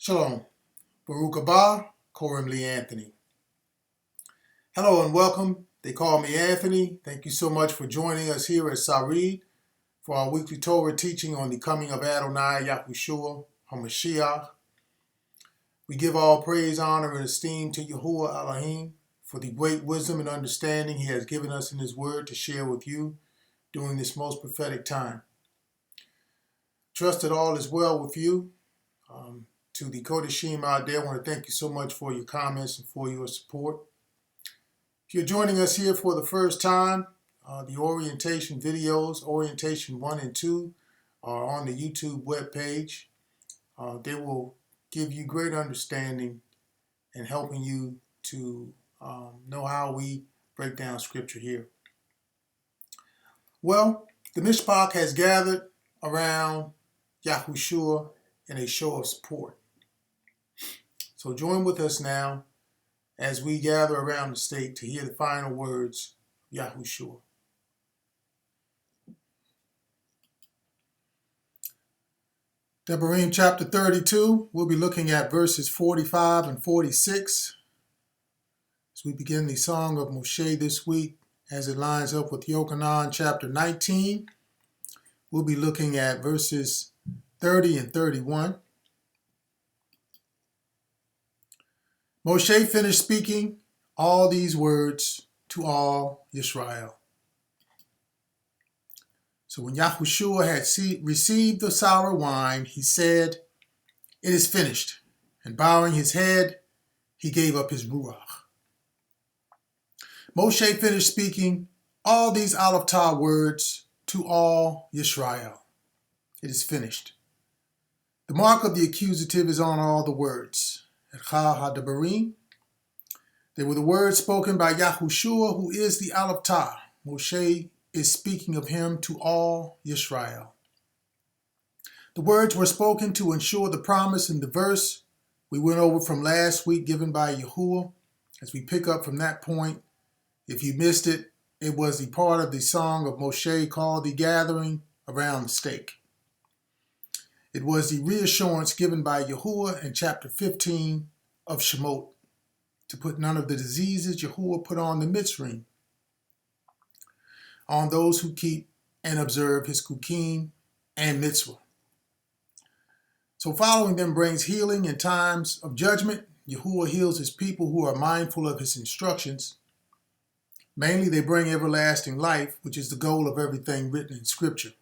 Shalom. Baruch Haba, Korim Lee Anthony. Hello and welcome. They call me Anthony. Thank you so much for joining us here at Sarid for our weekly Torah teaching on the coming of Adonai Yahushua HaMashiach. We give all praise, honor, and esteem to Yahuwah Elohim for the great wisdom and understanding He has given us in His Word to share with you during this most prophetic time. Trust that all is well with you. To the Kodeshim out there, I want to thank you so much for your comments and for your support. If you're joining us here for the first time, the orientation videos, Orientation 1 and 2, are on the YouTube webpage. They will give you great understanding and helping you to know how we break down Scripture here. Well, the Mishpach has gathered around Yahushua in a show of support. So join with us now as we gather around the stake to hear the final words of Yahushua. Devarim chapter 32, we'll be looking at verses 45 and 46 as we begin the Song of Mosheh this week as it lines up with Yochanan chapter 19. We'll be looking at verses 30 and 31. Moshe finished speaking all these words to all Israel. So when Yahushua had received the sour wine, he said, "It is finished." And bowing his head, he gave up his ruach. Moshe finished speaking all these Aleph Tah words to all Yisrael. It is finished. The mark of the accusative is on all the words. Etcha HaDebarim. They were the words spoken by Yahushua, who is the Aleph Tah. Moshe is speaking of him to all Yisrael. The words were spoken to ensure the promise in the verse we went over from last week given by Yahuwah. As we pick up from that point, if you missed it, it was the part of the Song of Mosheh called the gathering around the stake. It was the reassurance given by Yahuwah in chapter 15 of Shemot to put none of the diseases Yahuwah put on the Mitzrayim on those who keep and observe his Kukim and Mitzvah. So following them brings healing in times of judgment. Yahuwah heals his people who are mindful of his instructions. Mainly they bring everlasting life, which is the goal of everything written in Scripture.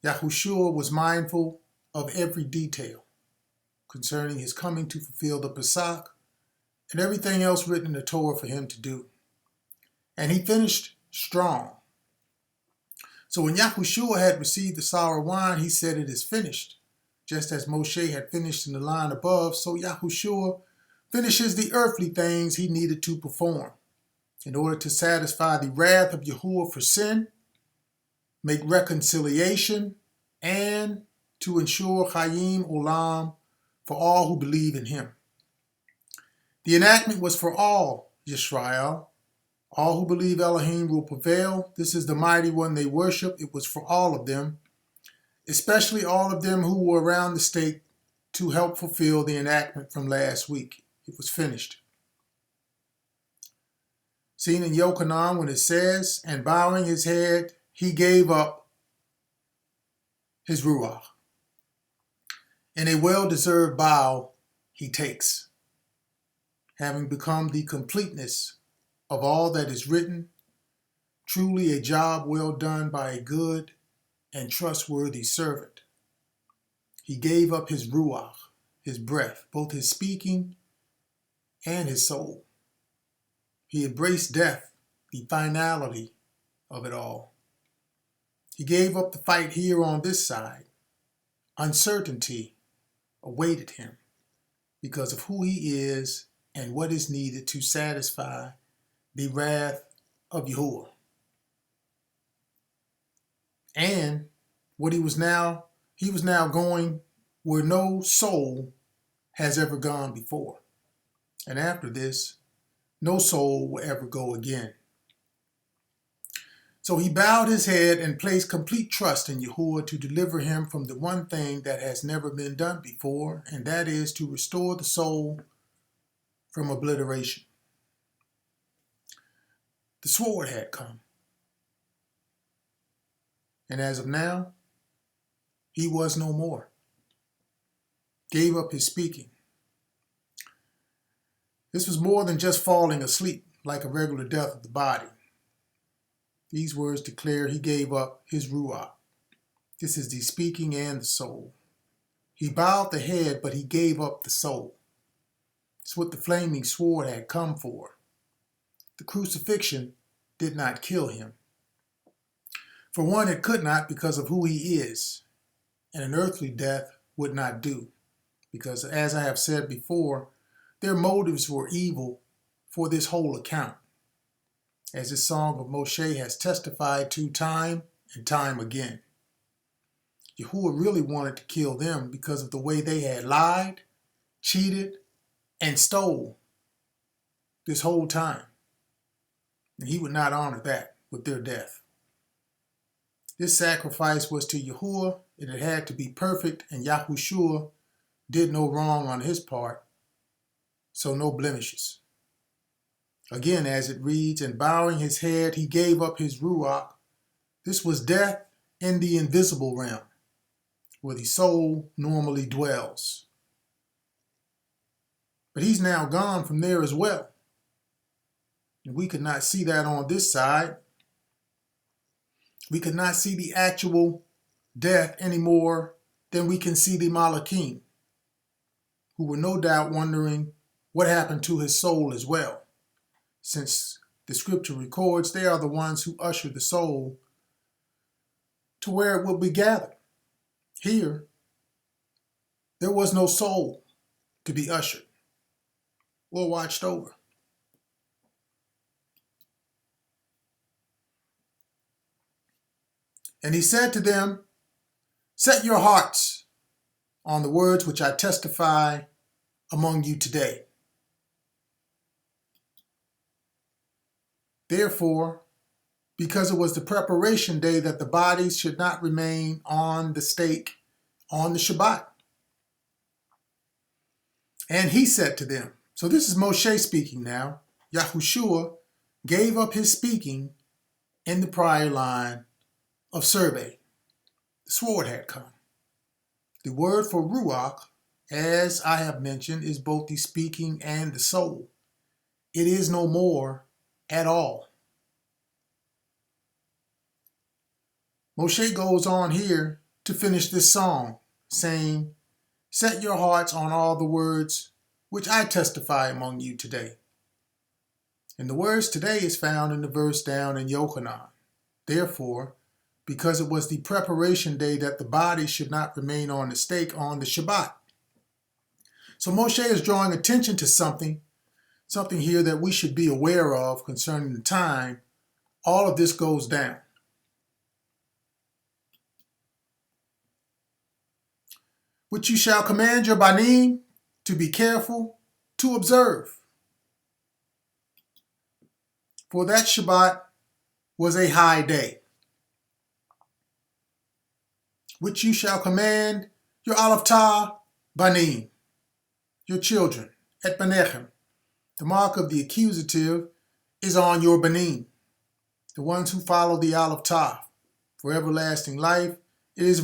Yahushua was mindful of every detail concerning his coming to fulfill the Pesach and everything else written in the Torah for him to do. And he finished strong. So when Yahushua had received the sour wine, he said, "It is finished." Just as Moshe had finished in the line above, so Yahushua finishes the earthly things he needed to perform in order to satisfy the wrath of Yahuwah for sin, make reconciliation, and to ensure Chayim Olam for all who believe in him. The enactment was for all Yisrael. All who believe Elohim will prevail. This is the mighty one they worship. It was for all of them, especially all of them who were around the stake to help fulfill the enactment from last week. It was finished. Seen in Yochanan when it says, "And bowing his head, he gave up his ruach." In a well-deserved bow, he takes, having become the completeness of all that is written, truly a job well done by a good and trustworthy servant. He gave up his ruach, his breath, both his speaking and his soul. He embraced death, the finality of it all. He gave up the fight here on this side. Uncertainty awaited him because of who he is and what is needed to satisfy the wrath of Yahuwah. And what he was now going where no soul has ever gone before. And after this, no soul will ever go again. So he bowed his head and placed complete trust in Yahuwah to deliver him from the one thing that has never been done before, and that is to restore the soul from obliteration. The sword had come. And as of now, he was no more. Gave up his speaking. This was more than just falling asleep like a regular death of the body. These words declare he gave up his ruach. This is the speaking and the soul. He bowed the head, but he gave up the soul. It's what the flaming sword had come for. The crucifixion did not kill him. For one, it could not because of who he is, and an earthly death would not do, because as I have said before, their motives were evil for this whole account, as the Song of Mosheh has testified to time and time again. Yahuwah really wanted to kill them because of the way they had lied, cheated, and stole this whole time. And he would not honor that with their death. This sacrifice was to Yahuwah. It had to be perfect, and Yahushua did no wrong on his part, so no blemishes. Again, as it reads, and bowing his head, he gave up his ruach. This was death in the invisible realm, where the soul normally dwells. But he's now gone from there as well. And we could not see that on this side. We could not see the actual death any more than we can see the Malachim, who were no doubt wondering what happened to his soul as well, since the scripture records they are the ones who usher the soul to where it will be gathered. Here, there was no soul to be ushered or watched over. And he said to them, set your hearts on the words which I testify among you today. Therefore, because it was the preparation day that the bodies should not remain on the stake on the Shabbat. And he said to them, so this is Moshe speaking now. Yahushua gave up his speaking in the prior line of survey. The sword had come. The word for ruach, as I have mentioned, is both the speaking and the soul. It is no more at all. Moshe goes on here to finish this song, saying, set your hearts on all the words which I testify among you today. And the words today is found in the verse down in Yochanan. Therefore, because it was the preparation day that the body should not remain on the stake on the Shabbat. So Moshe is drawing attention to something here that we should be aware of concerning the time all of this goes down. Which you shall command your banim to be careful to observe. For that Shabbat was a high day. Which you shall command your Alaftah banim, your children, et banechem. The mark of the accusative is on your banim, the ones who follow the Alaftah for everlasting life. It is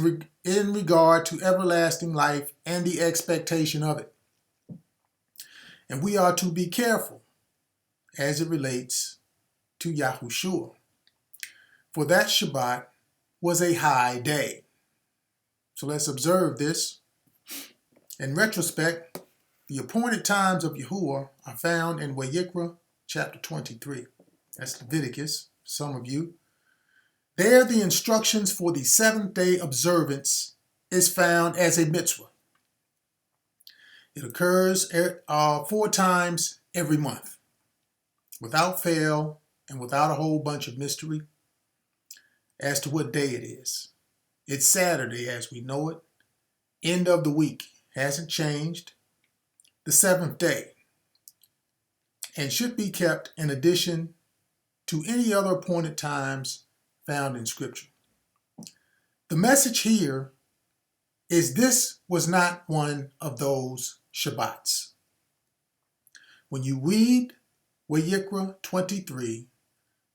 in regard to everlasting life and the expectation of it. And we are to be careful as it relates to Yahushua. For that Shabbat was a high day. So let's observe this. In retrospect, the appointed times of Yahuwah are found in Vayikra chapter 23. That's Leviticus, some of you. There the instructions for the seventh day observance is found as a mitzvah. It occurs 4 times every month, without fail and without a whole bunch of mystery as to what day it is. It's Saturday as we know it. End of the week. Hasn't changed. The 7th day. And should be kept in addition to any other appointed times found in Scripture. The message here is this was not one of those Shabbats. When you read Vayikra 23,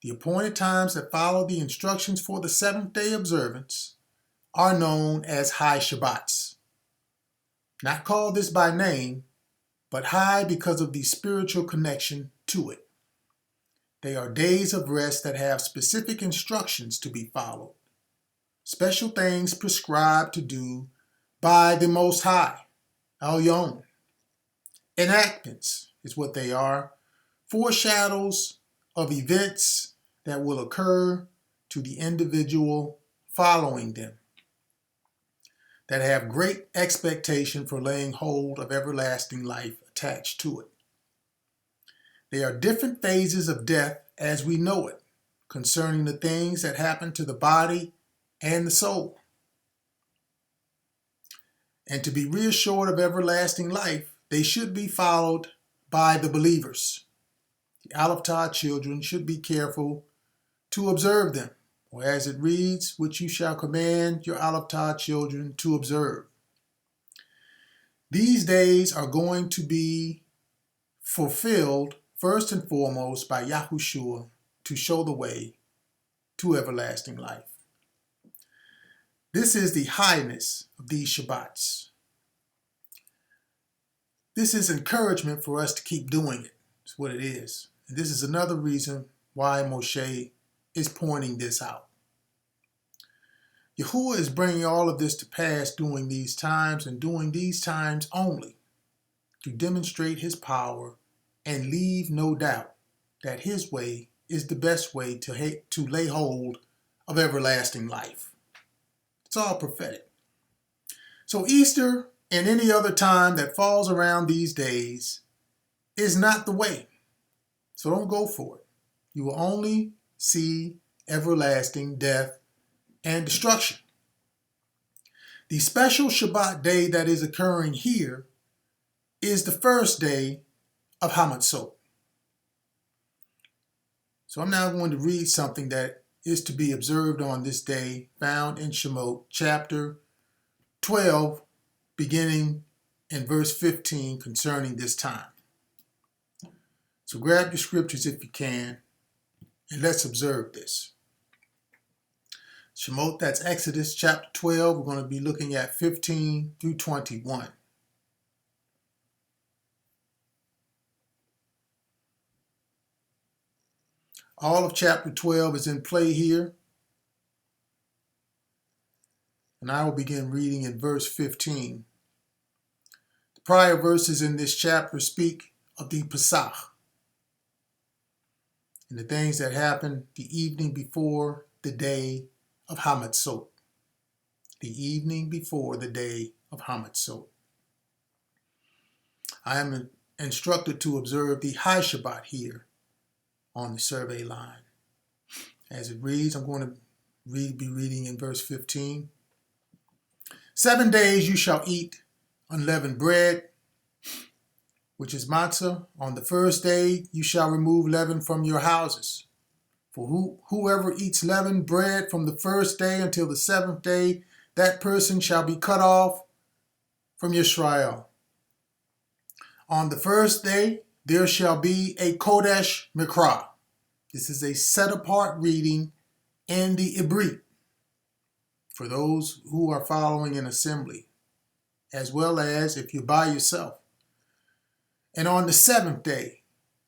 the appointed times that follow the instructions for the seventh day observance are known as high Shabbats. Not called this by name, but high because of the spiritual connection to it. They are days of rest that have specific instructions to be followed, special things prescribed to do by the Most High, Elyon. Enactments is what they are, foreshadows of events that will occur to the individual following them, that have great expectation for laying hold of everlasting life attached to it. They are different phases of death as we know it, concerning the things that happen to the body and the soul. And to be reassured of everlasting life, they should be followed by the believers. The Aleph Tah children should be careful to observe them, or as it reads, which you shall command your Aleph Tah children to observe. These days are going to be fulfilled first and foremost by Yahushua to show the way to everlasting life. This is the highness of these Shabbats. This is encouragement for us to keep doing it. It's what it is. And this is another reason why Moshe is pointing this out. Yahuwah is bringing all of this to pass during these times and during these times only to demonstrate his power and leave no doubt that his way is the best way to lay hold of everlasting life. It's all prophetic. So Easter and any other time that falls around these days is not the way. So don't go for it. You will only see everlasting death and destruction. The special Shabbat day that is occurring here is the first day of Hamatzot. So I'm now going to read something that is to be observed on this day, found in Shemot chapter 12, beginning in verse 15 concerning this time. So grab your scriptures if you can, and let's observe this. Shemot, that's Exodus chapter 12. We're going to be looking at 15 through 21. All of chapter 12 is in play here. And I will begin reading in verse 15. The prior verses in this chapter speak of the Pesach and the things that happened the evening before the day of Hamatzot. The evening before the day of Hamatzot. I am instructed to observe the High Shabbat here on the survey line. As it reads, I'm going to be reading in verse 15. 7 days you shall eat unleavened bread, which is matzah. On the first day you shall remove leaven from your houses. For whoever eats leavened bread from the first day until the seventh day, that person shall be cut off from Yisrael. On the first day there shall be a Kodesh Mikra. This is a set-apart reading in the Ibrit for those who are following an assembly, as well as if you're by yourself. And on the seventh day,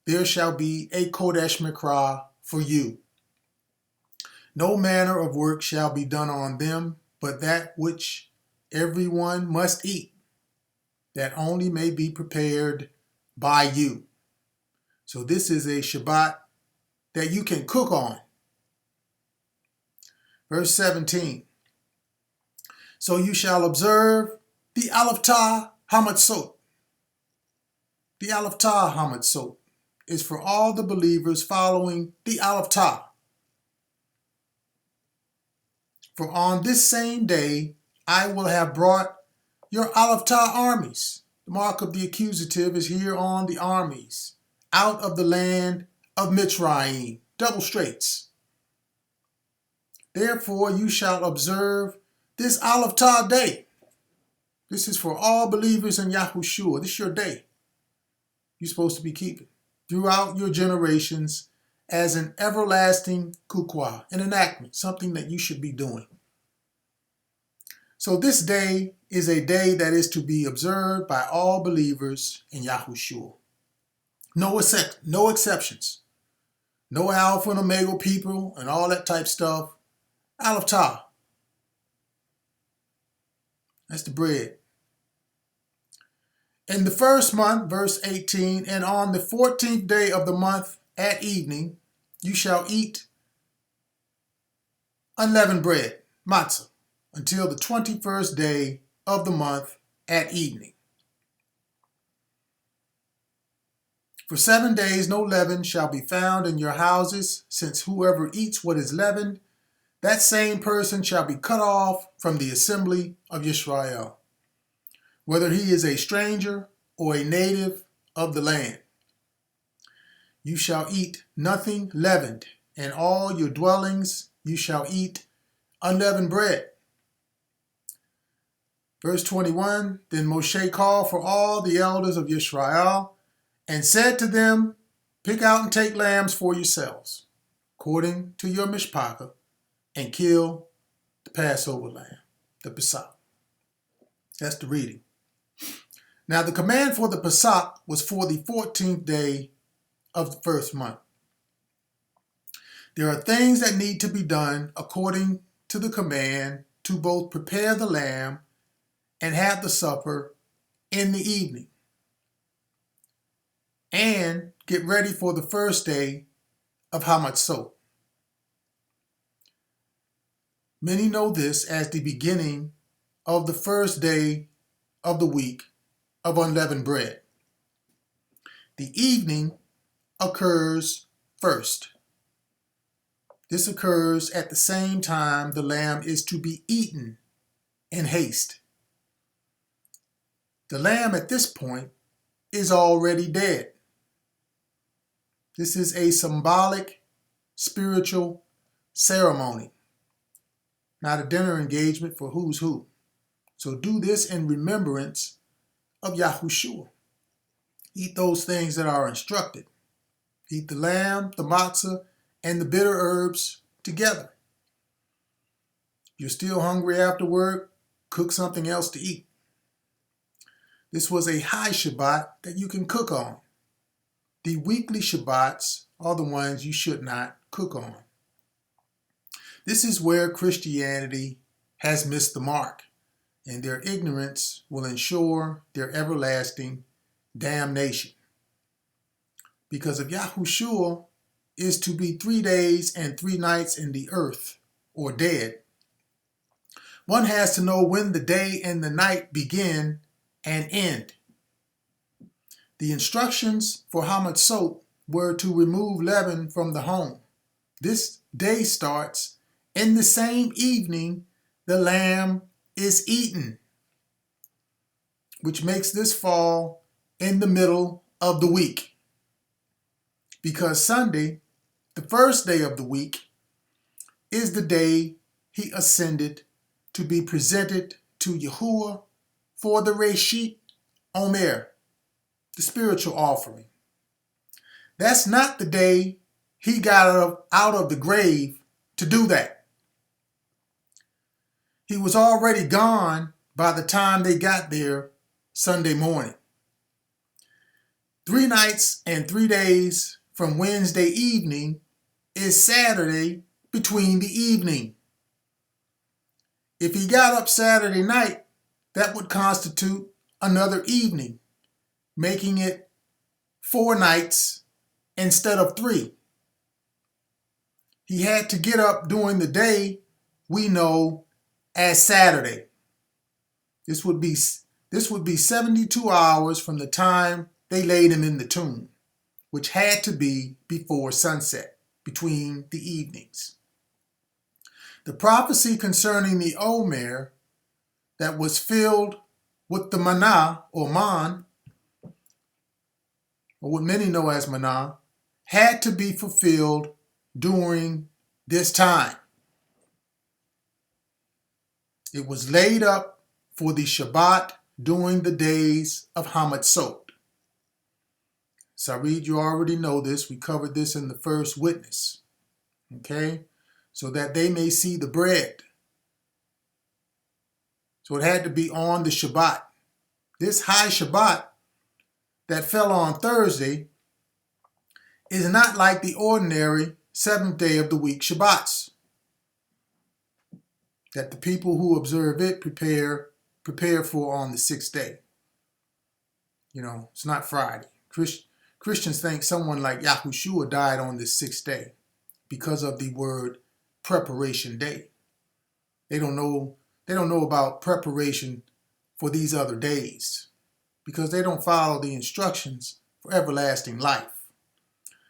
there shall be a Kodesh Mikra for you. No manner of work shall be done on them, but that which everyone must eat, that only may be prepared by you. So this is a Shabbat that you can cook on. Verse 17. So you shall observe the Aleph Tah Hamatzot. The Aleph Tah Hamatzot is for all the believers following the Aleph Tah. For on this same day I will have brought your Aleph Tah armies. The mark of the accusative is here on the armies, out of the land of Mitzrayim, double straights. Therefore you shall observe this Aleph day. This is for all believers in Yahushua. This is your day. You're supposed to be keeping throughout your generations as an everlasting kukwa, an enactment, something that you should be doing. So this day is a day that is to be observed by all believers in Yahushua. No exceptions. No Alpha and Omega people and all that type stuff. Aleph Tah. That's the bread. In the first month, verse 18, and on the 14th day of the month at evening, you shall eat unleavened bread, matzah, until the 21st day of the month at evening. For 7 days no leaven shall be found in your houses, since whoever eats what is leavened, that same person shall be cut off from the assembly of Israel, whether he is a stranger or a native of the land. You shall eat nothing leavened, and all your dwellings you shall eat unleavened bread. Verse 21, then Moshe called for all the elders of Israel and said to them, pick out and take lambs for yourselves, according to your mishpachah, and kill the Passover lamb, the Pesach. That's the reading. Now the command for the Pesach was for the 14th day of the first month. There are things that need to be done according to the command to both prepare the lamb and have the supper in the evening, and get ready for the first day of Hamatzot. Many know this as the beginning of the first day of the week of unleavened bread. The evening occurs first. This occurs at the same time the lamb is to be eaten in haste. The lamb at this point is already dead. This is a symbolic, spiritual ceremony, not a dinner engagement for who's who. So do this in remembrance of Yahushua. Eat those things that are instructed. Eat the lamb, the matzah, and the bitter herbs together. If you're still hungry after work, cook something else to eat. This was a high Shabbat that you can cook on. The weekly Shabbats are the ones you should not cook on. This is where Christianity has missed the mark, and their ignorance will ensure their everlasting damnation. Because if Yahushua is to be 3 days and 3 nights in the earth, or dead, one has to know when the day and the night begin and end. The instructions for Hamatzot were to remove leaven from the home. This day starts in the same evening the lamb is eaten, which makes this fall in the middle of the week. Because Sunday, the first day of the week, is the day he ascended to be presented to Yahuwah for the Reshit Omer, the spiritual offering. That's not the day he got out of the grave to do that. He was already gone by the time they got there Sunday morning. 3 nights and 3 days from Wednesday evening is Saturday between the evening. If he got up Saturday night, that would constitute another evening, making it 4 nights instead of 3. He had to get up during the day we know as Saturday. This would be 72 hours from the time they laid him in the tomb, which had to be before sunset, between the evenings. The prophecy concerning the Omer that was filled with the manna, or man, or what many know as manna, had to be fulfilled during this time. It was laid up for the Shabbat during the days of Hamatzot. Sarid, you already know this. We covered this in the first witness. Okay? So that they may see the bread. So it had to be on the Shabbat. This high Shabbat that fell on Thursday is not like the ordinary seventh day of the week Shabbats that the people who observe it prepare for on the sixth day. You know, it's not Friday. Christians think someone like Yahushua died on the sixth day because of the word preparation day. They don't know about preparation for these other days because they don't follow the instructions for everlasting life.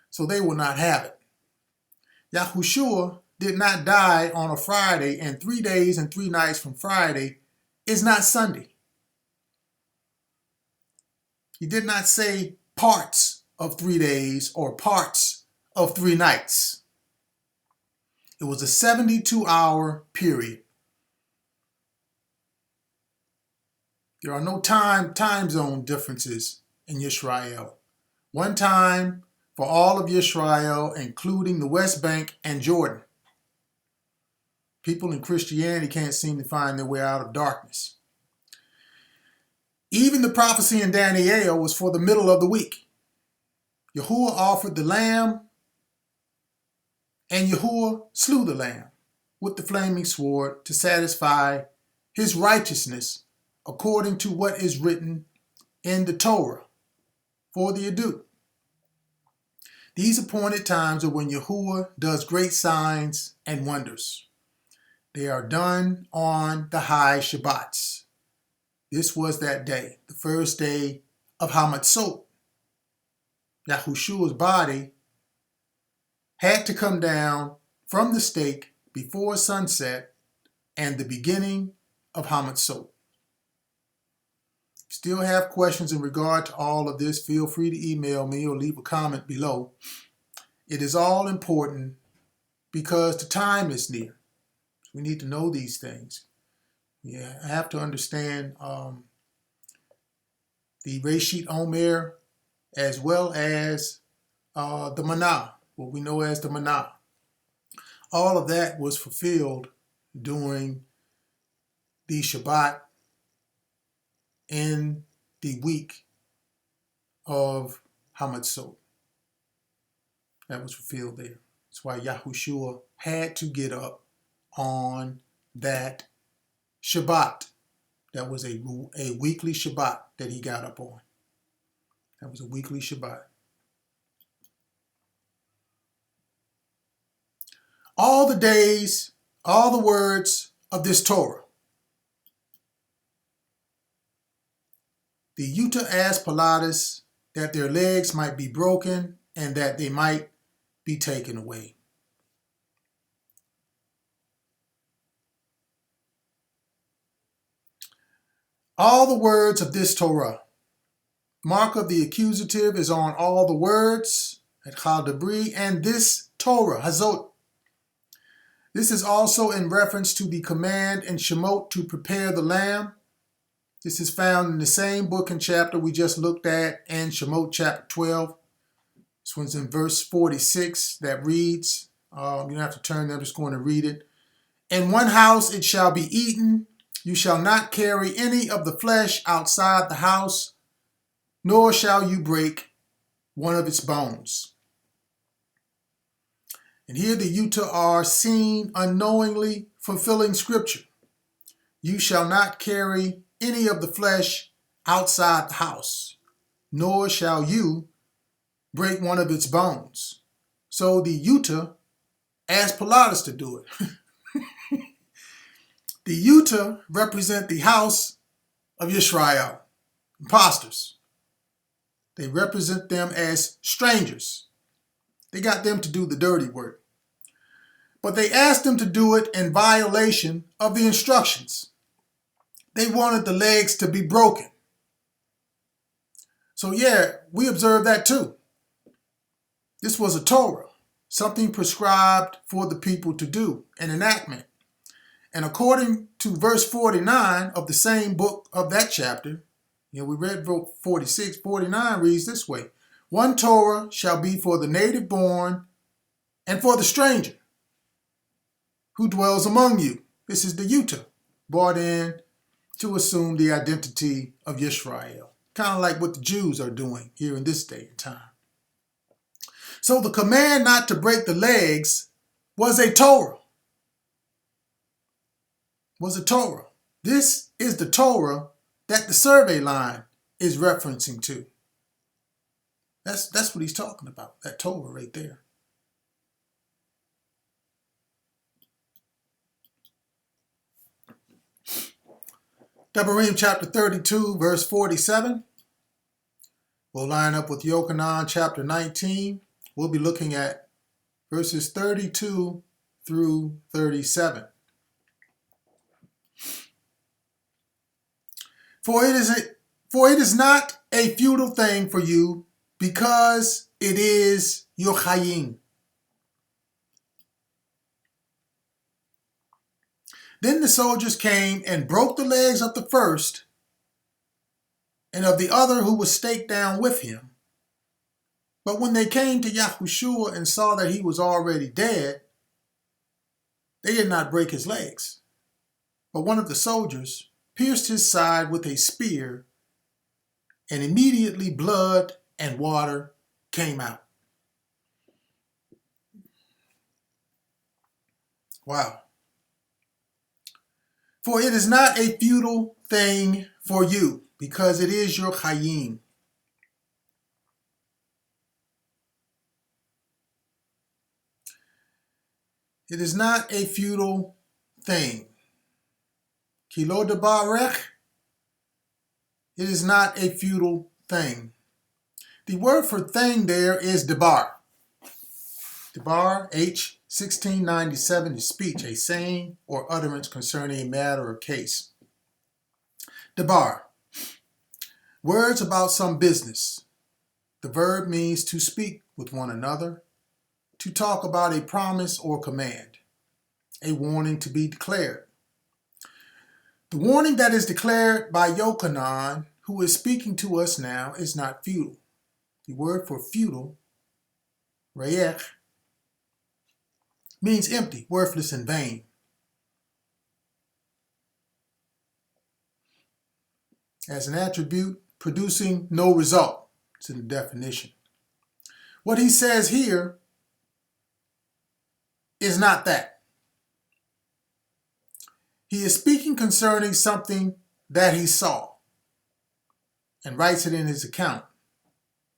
So they will not have it. Yahushua did not die on a Friday, and 3 days and 3 nights from Friday is not Sunday. He did not say parts of 3 days or parts of 3 nights. It was a 72-hour period. There are no time zone differences in Yisrael. One time for all of Yisrael, including the West Bank and Jordan. People in Christianity can't seem to find their way out of darkness. Even the prophecy in Daniel was for the middle of the week. Yahuwah offered the lamb, and Yahuwah slew the lamb with the flaming sword to satisfy his righteousness according to what is written in the Torah for the Adu. These appointed times are when Yahuwah does great signs and wonders. They are done on the high Shabbats. This was that day, the first day of Hamatzot. Yahushua's body had to come down from the stake before sunset and the beginning of Hamatzot. Still have questions in regard to all of this, feel free to email me or leave a comment below. It is all important because the time is near. We need to know these things. Yeah, I have to understand the Reshit Omer as well as the Manah, what we know as the Manah. All of that was fulfilled during the Shabbat in the week of Hamatzot. That was fulfilled there. That's why Yahushua had to get up on that Shabbat. That was a weekly Shabbat that he got up on. That was a weekly Shabbat. All the days, all the words of this Torah. The Yuta asked Pilatus that their legs might be broken and that they might be taken away. All the words of this Torah. Mark of the accusative is on all the words at Chal Debri and this Torah, Hazot. This is also in reference to the command in Shemot to prepare the lamb. This is found in the same book and chapter we just looked at in Shemot chapter 12. This one's in verse 46 that reads, you don't have to turn there, I'm just going to read it. In one house it shall be eaten. You shall not carry any of the flesh outside the house, nor shall you break one of its bones. And here the Yuta are seen unknowingly fulfilling scripture. You shall not carry any of the flesh outside the house, nor shall you break one of its bones. So the Yuta asked Pilatus to do it. The Yuta represent the house of Yisrael, imposters. They represent them as strangers. They got them to do the dirty work. But they asked them to do it in violation of the instructions. They wanted the legs to be broken. So yeah, we observe that too. This was a Torah, something prescribed for the people to do, an enactment. And according to verse 49 of the same book of that chapter, we read 46, 49 reads this way: one Torah shall be for the native born and for the stranger who dwells among you. This is the Utah, brought in to assume the identity of Yisrael, kind of like what the Jews are doing here in this day and time. So the command not to break the legs was a Torah. This is the Torah that the survey line is referencing to. That's what he's talking about, that Torah right there. Devarim chapter 32, verse 47. We'll line up with Yochanan chapter 19. We'll be looking at verses 32 through 37. For it is not a futile thing for you, because it is your chayim. Then the soldiers came and broke the legs of the first and of the other who was staked down with him. But when they came to Yahushua and saw that he was already dead, they did not break his legs. But one of the soldiers pierced his side with a spear, and immediately blood and water came out. Wow. For it is not a futile thing for you, because it is your chayim. It is not a futile thing. Kilo debarech. It is not a futile thing. The word for thing there is debar. Debar, H. 1697, is speech, a saying or utterance concerning a matter or case. Debar, words about some business. The verb means to speak with one another, to talk about a promise or command, a warning to be declared. The warning that is declared by Yochanan, who is speaking to us now, is not futile. The word for futile, reyech, means empty, worthless, and vain. As an attribute, producing no result. It's in the definition. What he says here is not that. He is speaking concerning something that he saw and writes it in his account.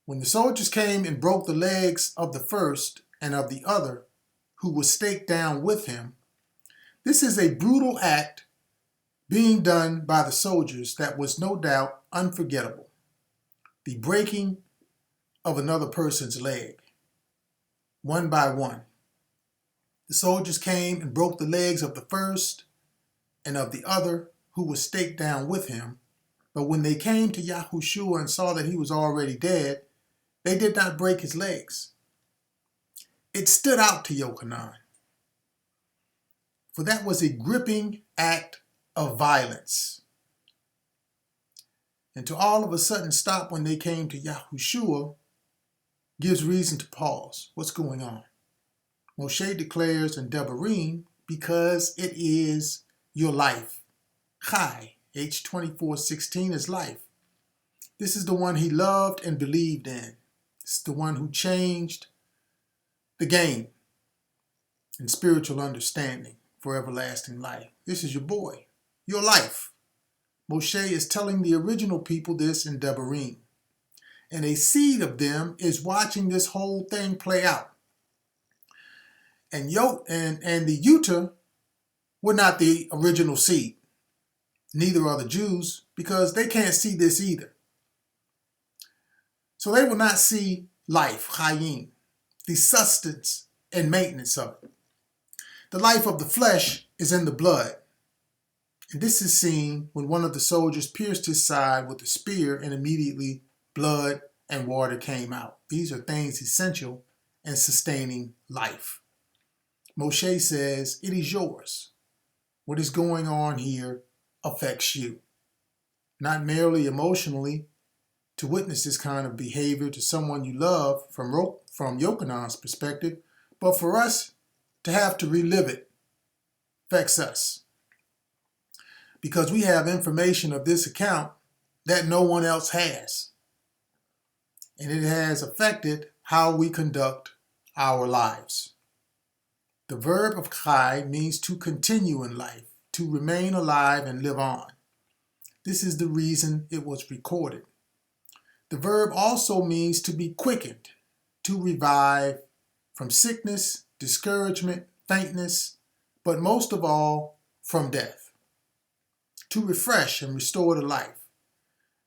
When the soldiers came and broke the legs of the first and of the other who was staked down with him, this is a brutal act being done by the soldiers that was no doubt unforgettable. The breaking of another person's leg, one by one. The soldiers came and broke the legs of the first and of the other who was staked down with him. But when they came to Yahushua and saw that he was already dead, they did not break his legs. It stood out to Yochanan, for that was a gripping act of violence. And to all of a sudden stop when they came to Yahushua gives reason to pause. What's going on? Moshe declares in Devarim, because it is your life. Chai, H24:16 is life. This is the one he loved and believed in. It's the one who changed the game in spiritual understanding for everlasting life. This is your boy, your life. Moshe is telling the original people this in Devarim. And a seed of them is watching this whole thing play out. And the Utah were not the original seed. Neither are the Jews, because they can't see this either. So they will not see life, chayim, the sustenance and maintenance of it. The life of the flesh is in the blood. And this is seen when one of the soldiers pierced his side with a spear, and immediately blood and water came out. These are things essential and sustaining life. Moshe says, it is yours. what is going on here affects you. Not merely emotionally, to witness this kind of behavior to someone you love from Yochanan's perspective, but for us to have to relive it affects us. Because we have information of this account that no one else has. And it has affected how we conduct our lives. The verb of chai means to continue in life, to remain alive and live on. This is the reason it was recorded. The verb also means to be quickened, to revive from sickness, discouragement, faintness, but most of all, from death. To refresh and restore to life.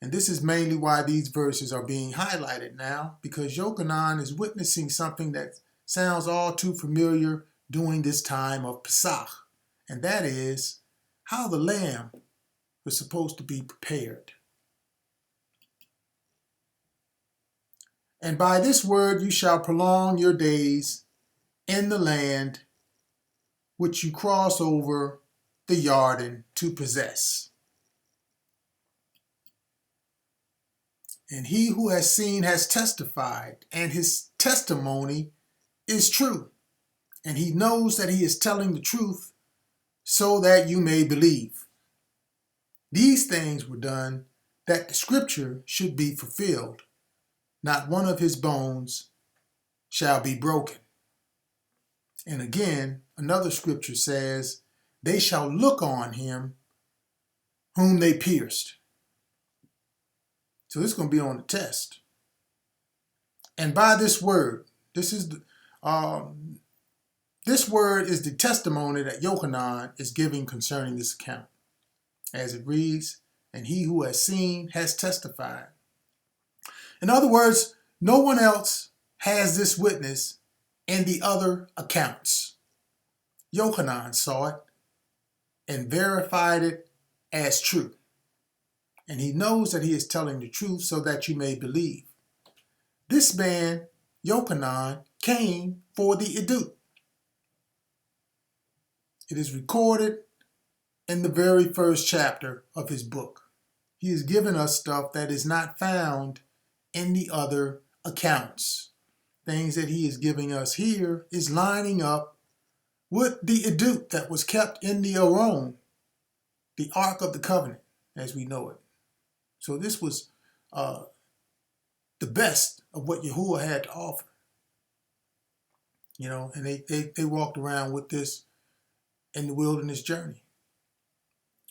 And this is mainly why these verses are being highlighted now, because Yochanan is witnessing something that sounds all too familiar during this time of Pesach, and that is how the lamb was supposed to be prepared. And by this word you shall prolong your days in the land which you cross over the Jordan to possess. And he who has seen has testified, and his testimony is true. And he knows that he is telling the truth so that you may believe. These things were done that the scripture should be fulfilled. Not one of his bones shall be broken. And again, another scripture says, they shall look on him whom they pierced. So this is going to be on the test. And by this word, this word is the testimony that Yochanan is giving concerning this account. As it reads, and he who has seen has testified. In other words, no one else has this witness in the other accounts. Yochanan saw it and verified it as true. And he knows that he is telling the truth so that you may believe. This man, Yochanan, came for the edut. It is recorded in the very first chapter of his book. He has given us stuff that is not found in the other accounts. Things that he is giving us here is lining up with the edut that was kept in the Aron, the Ark of the Covenant, as we know it. So this was the best of what Yahuwah had to offer. You know, and they walked around with this in the wilderness journey.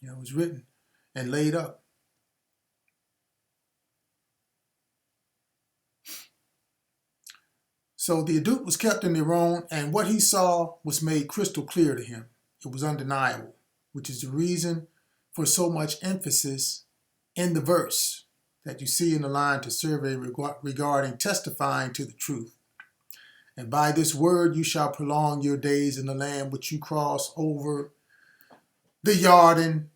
You know, it was written and laid up. So the edut was kept in the Aron, and what he saw was made crystal clear to him. It was undeniable, which is the reason for so much emphasis in the verse that you see in the line to survey regarding testifying to the truth. And by this word you shall prolong your days in the land which you cross over the Jordan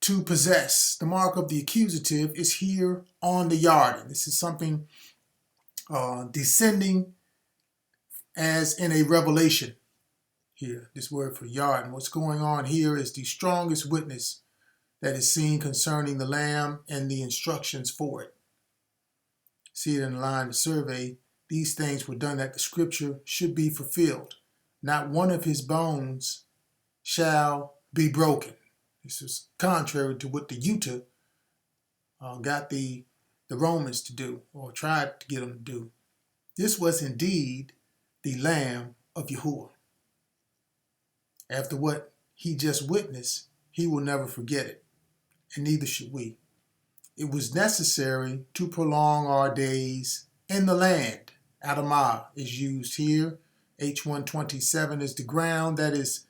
to possess. The mark of the accusative is here on the Jordan. This is something descending as in a revelation here. This word for Jordan. What's going on here is the strongest witness that is seen concerning the lamb and the instructions for it. See it in the line of survey. These things were done that the scripture should be fulfilled. Not one of his bones shall be broken. This is contrary to what the Utah got the Romans to do, or tried to get them to do. This was indeed the Lamb of Yahuwah. After what he just witnessed, he will never forget it, and neither should we. It was necessary to prolong our days in the land. Adamah is used here. H127 is the ground that is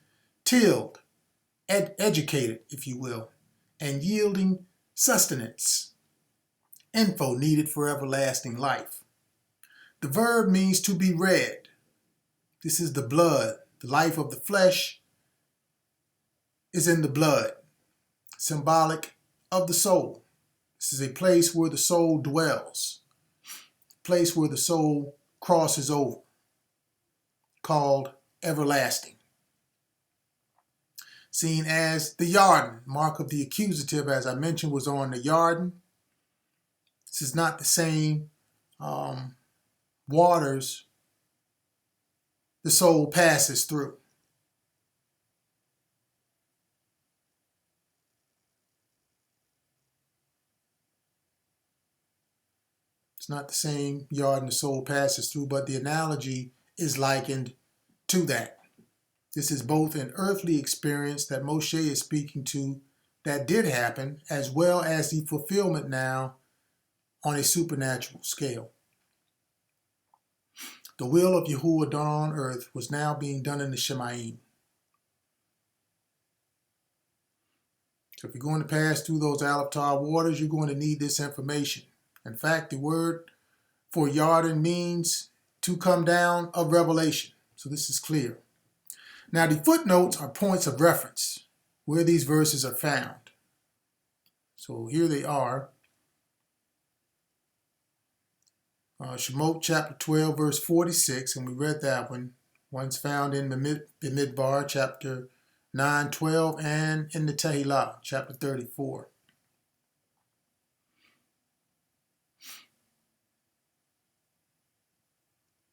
tilled, educated, if you will, and yielding sustenance. Info needed for everlasting life. The verb means to be red. This is the blood. The life of the flesh is in the blood, symbolic of the soul. This is a place where the soul dwells, a place where the soul crosses over, called everlasting. seen as the Yarden. Mark of the accusative, as I mentioned, was on the Yarden. This is not the same waters the soul passes through. It's not the same Yarden the soul passes through, but the analogy is likened to that. This is both an earthly experience that Moshe is speaking to that did happen, as well as the fulfillment now on a supernatural scale. The will of Yahuwah done on earth was now being done in the Shemayim. So if you're going to pass through those Alaptar waters, you're going to need this information. In fact, the word for Yarden means to come down of revelation. So this is clear. Now the footnotes are points of reference where these verses are found. So here they are. Shemot chapter 12 verse 46, and we read that one. One's found in the Midbar chapter 9, 12, and in the Tehillah chapter 34.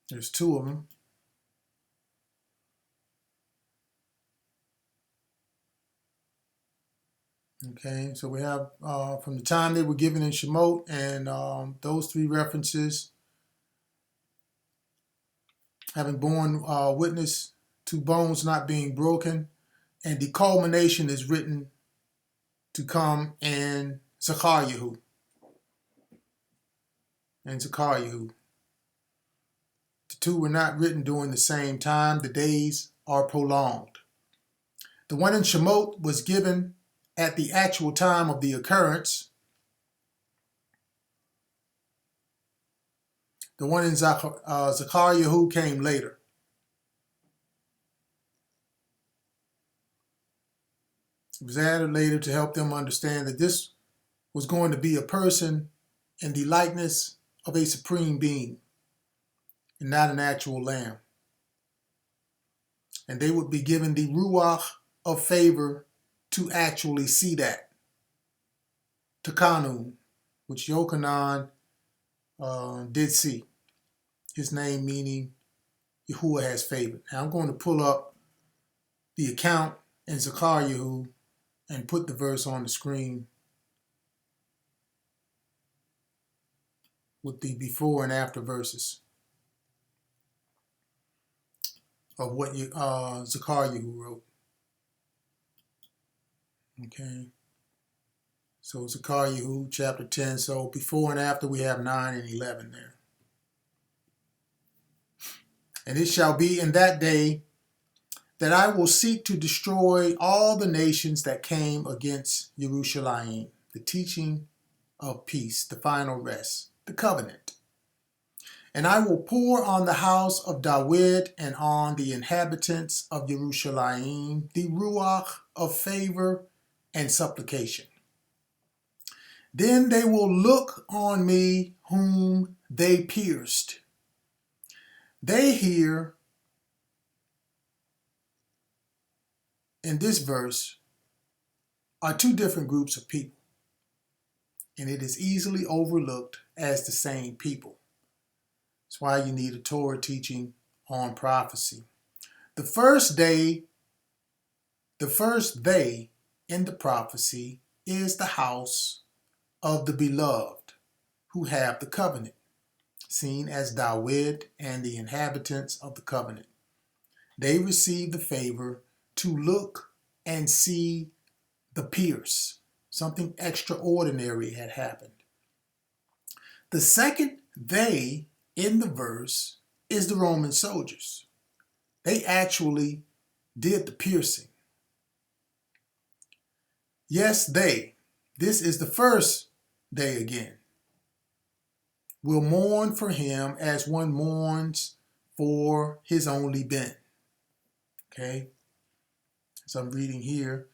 There's two of them. Okay, so we have from the time they were given in Shemot, and those three references, having borne witness to bones not being broken, and the culmination is written to come in Zechariah and Zechariah. The two were not written during the same time. The days are prolonged. The one in Shemot was given at the actual time of the occurrence. The one in Zechariah came later. It was added later to help them understand that this was going to be a person in the likeness of a supreme being and not an actual lamb. And they would be given the ruach of favor to actually see that. Takanun, which Yochanan did see. His name meaning Yahuwah has favored. Now I'm going to pull up the account in Zechariah and put the verse on the screen with the before and after verses of what Zechariah wrote. Okay. So Zechariah chapter 10. So before and after we have 9 and 11 there. And it shall be in that day that I will seek to destroy all the nations that came against Yerushalayim, the teaching of peace, the final rest, the covenant. And I will pour on the house of David and on the inhabitants of Yerushalayim the ruach of favor and supplication. Then they will look on me whom they pierced. They here, in this verse, are two different groups of people, and it is easily overlooked as the same people. That's why you need a Torah teaching on prophecy. The first they in the prophecy is the house of the beloved who have the covenant, seen as David and the inhabitants of the covenant. They receive the favor to look and see the pierce. Something extraordinary had happened. The second they in the verse is the Roman soldiers. They actually did the piercing. Yes, this is the first day again, will mourn for him as one mourns for his only ben. Okay? As I'm reading here,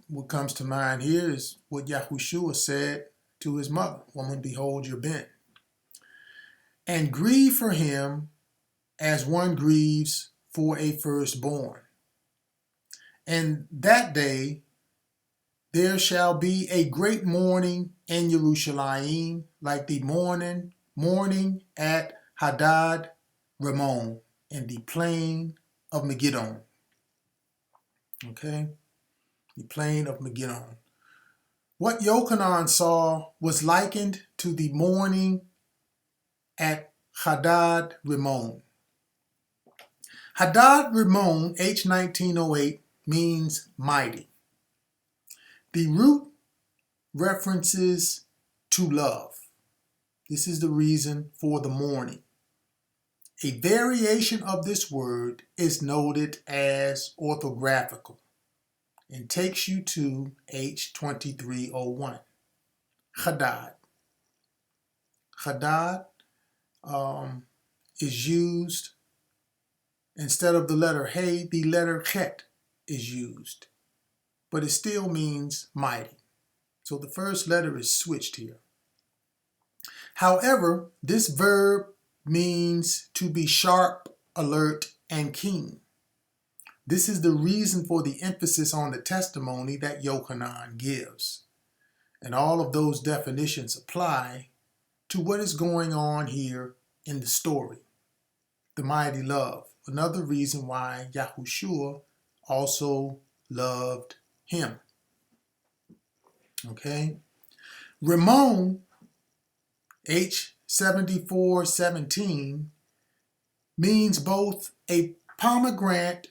what comes to mind here is what Yahushua said to his mother, "Woman, behold your ben." And grieve for him as one grieves for a firstborn. And that day there shall be a great mourning in Jerusalem, like the mourning at Hadad Ramon in the plain of Megiddo. Okay, the plain of Megiddo. What Yochanan saw was likened to the mourning at Hadad Ramon. Hadad Ramon, H1908, means mighty. The root references to love. This is the reason for the mourning. A variation of this word is noted as orthographical and takes you to H2301. Hadad. Hadad is used instead of the letter Hey, the letter Chet is used, but it still means mighty. So the first letter is switched here. However, this verb means to be sharp, alert, and keen. This is the reason for the emphasis on the testimony that Yochanan gives. And all of those definitions apply to what is going on here in the story. The mighty love. Another reason why Yahushua also loved him. Okay. Ramon, H7417, means both a pomegranate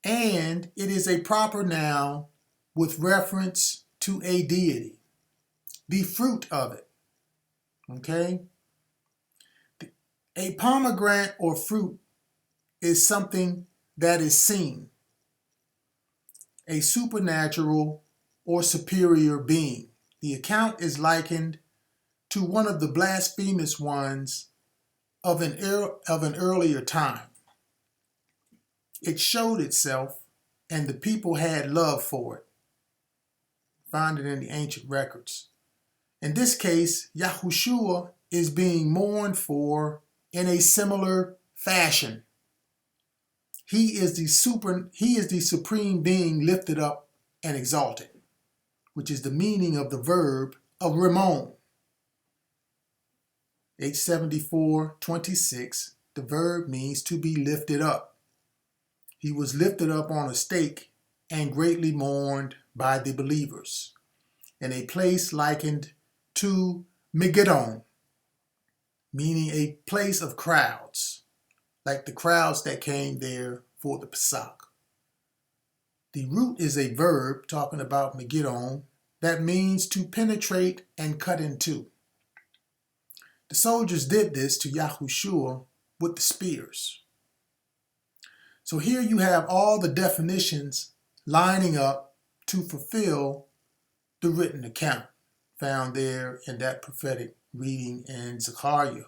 and it is a proper noun with reference to a deity. The fruit of it. Okay? A pomegranate or fruit is something that is seen. A supernatural or superior being. The account is likened to one of the blasphemous ones of an earlier time. It showed itself and the people had love for it. Find it in the ancient records. In this case, Yahushua is being mourned for in a similar fashion. He is the supreme being lifted up and exalted, which is the meaning of the verb of Ramon. H7426, the verb means to be lifted up. He was lifted up on a stake and greatly mourned by the believers in a place likened to Megiddo, meaning a place of crowds, like the crowds that came there for the Pesach. The root is a verb talking about Megiddo that means to penetrate and cut in two. The soldiers did this to Yahushua with the spears. So here you have all the definitions lining up to fulfill the written account found there in that prophetic reading in Zechariah,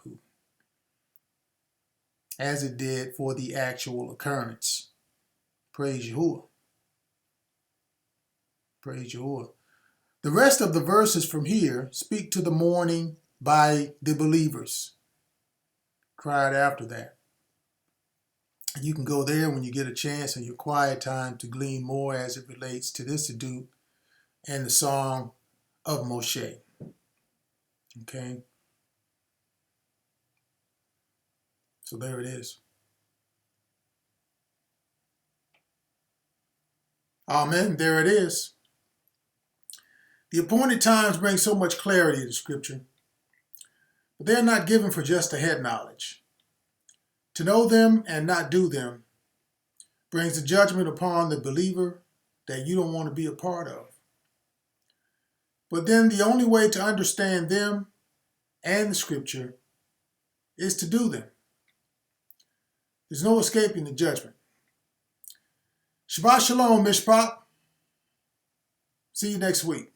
as it did for the actual occurrence. Praise Yahuwah. Praise Yahuwah. The rest of the verses from here speak to the mourning by the believers. Cried after that. You can go there when you get a chance in your quiet time to glean more as it relates to this adute and the Song of Mosheh. Okay? So there it is. Amen. There it is. The appointed times bring so much clarity to Scripture, but they are not given for just a head knowledge. To know them and not do them brings a judgment upon the believer that you don't want to be a part of. But then the only way to understand them and the Scripture is to do them. There's no escaping the judgment. Shabbat Shalom, Mishpat. See you next week.